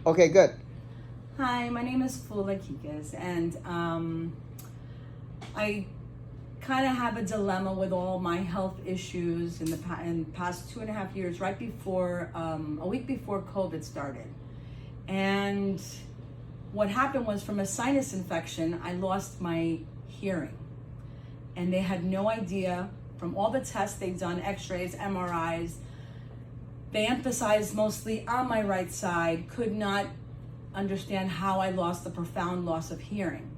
Okay, good. Hi, my name is Fula Kikas, and I kind of have a dilemma with all my health issues in the past 2.5 years, right before, a week before COVID started. And what happened was, from a sinus infection, I lost my hearing. And they had no idea, from all the tests they've done, x-rays, MRIs, they emphasized mostly on my right side, could not understand how I lost the profound loss of hearing.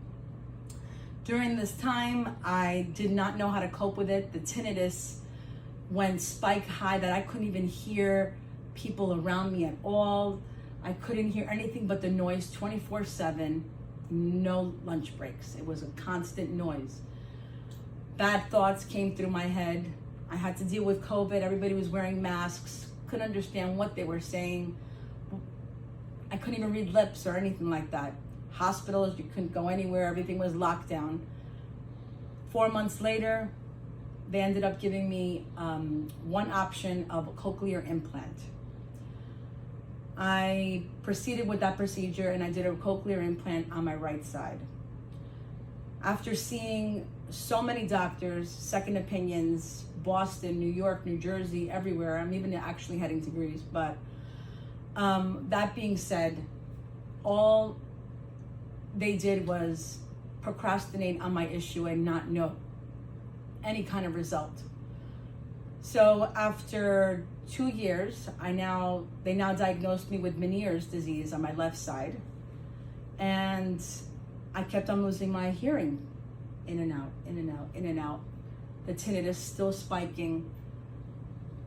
During this time, I did not know how to cope with it. The tinnitus went spike high that I couldn't even hear people around me at all. I couldn't hear anything but the noise 24/7, no lunch breaks. It was a constant noise. Bad thoughts came through my head. I had to deal with COVID. Everybody was wearing masks. Couldn't understand what they were saying. I couldn't even read lips or anything like that. Hospitals, you couldn't go anywhere. Everything was locked down. 4 months later, they ended up giving me one option of a cochlear implant. I proceeded with that procedure and I did a cochlear implant on my right side. After seeing so many doctors, second opinions, Boston, New York, New Jersey, everywhere, I'm even actually heading to Greece, but that being said, all they did was procrastinate on my issue and not know any kind of result. So after 2 years, they now diagnosed me with Ménière's disease on my left side, and I kept on losing my hearing, in and out, in and out, in and out. The tinnitus still spiking.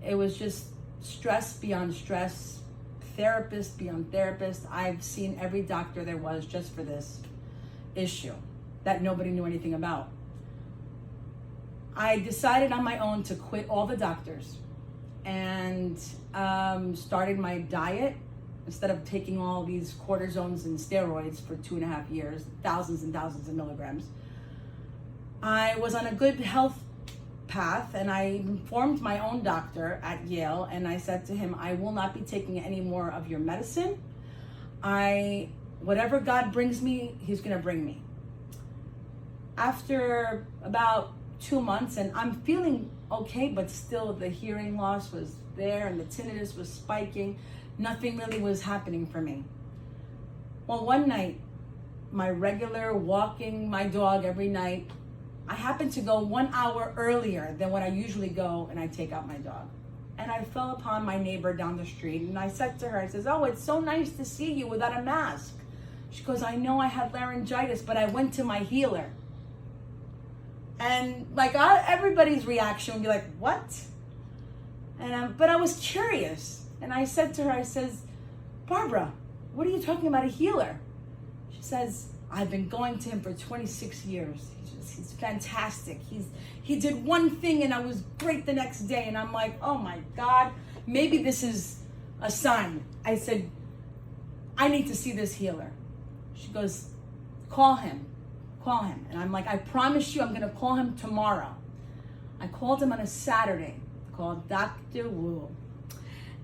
It was just stress beyond stress, therapist beyond therapist. I've seen every doctor there was just for this issue that nobody knew anything about. I decided on my own to quit all the doctors and started my diet. Instead of taking all these cortisones and steroids for 2.5 years, thousands and thousands of milligrams, I was on a good health path, and I informed my own doctor at Yale, and I said to him, I will not be taking any more of your medicine. Whatever God brings me, he's gonna bring me. After about 2 months, and I'm feeling okay, but still the hearing loss was there and the tinnitus was spiking. Nothing really was happening for me. Well, one night, my regular walking my dog every night, I happened to go 1 hour earlier than when I usually go, and I take out my dog. And I fell upon my neighbor down the street, and I said to her, I says, oh, it's so nice to see you without a mask. She goes, I know I had laryngitis, but I went to my healer. And everybody's reaction would be like, what? But I was curious. And I said to her, I says, Barbara, what are you talking about, a healer? She says, I've been going to him for 26 years. He's fantastic. He did one thing and I was great the next day. And I'm like, oh my God, maybe this is a sign. I said, I need to see this healer. She goes, call him. And I'm like, I promise you I'm gonna call him tomorrow. I called him on a Saturday. I called Dr. Wu.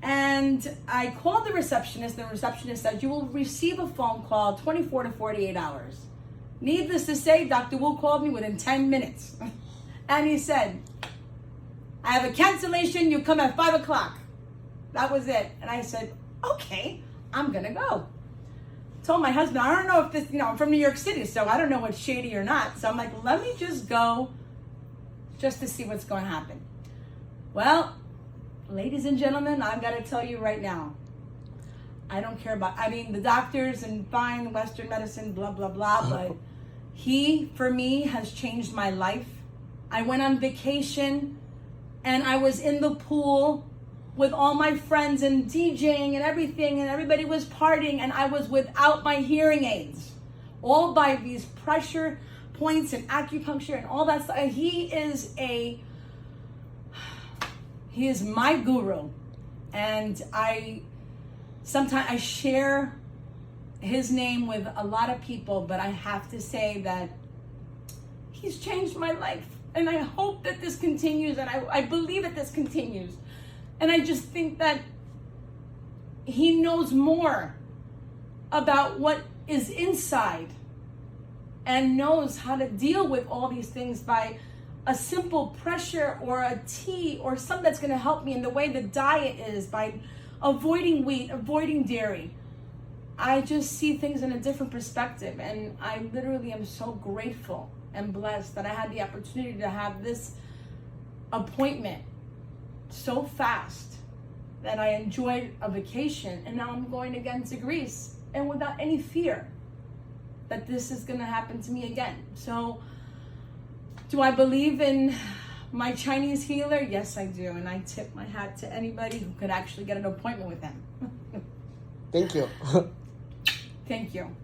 And I called the receptionist. The receptionist said, you will receive a phone call 24 to 48 hours. Needless to say, Dr. Wu called me within 10 minutes. And he said, I have a cancellation. You come at 5 o'clock. That was it. And I said, okay, I'm going to go. Told my husband, I don't know if this, I'm from New York City, so I don't know what's shady or not. So I'm like, let me just go just to see what's going to happen. Well, ladies and gentlemen, I've got to tell you right now, I don't care about, the doctors and fine, Western medicine, blah, blah, blah, but he, for me, has changed my life. I went on vacation and I was in the pool with all my friends and DJing and everything, and everybody was partying, and I was without my hearing aids, all by these pressure points and acupuncture and all that stuff. He is my guru, and sometimes I share his name with a lot of people, but I have to say that he's changed my life, and I hope that this continues, and I believe that this continues. And I just think that he knows more about what is inside and knows how to deal with all these things by a simple pressure or a tea or something that's going to help me in the way the diet is, by avoiding wheat, avoiding dairy. I just see things in a different perspective, and I literally am so grateful and blessed that I had the opportunity to have this appointment so fast that I enjoyed a vacation, and now I'm going again to Greece, and without any fear that this is going to happen to me again. So do I believe in my Chinese healer? Yes, I do. And I tip my hat to anybody who could actually get an appointment with him. Thank you. Thank you.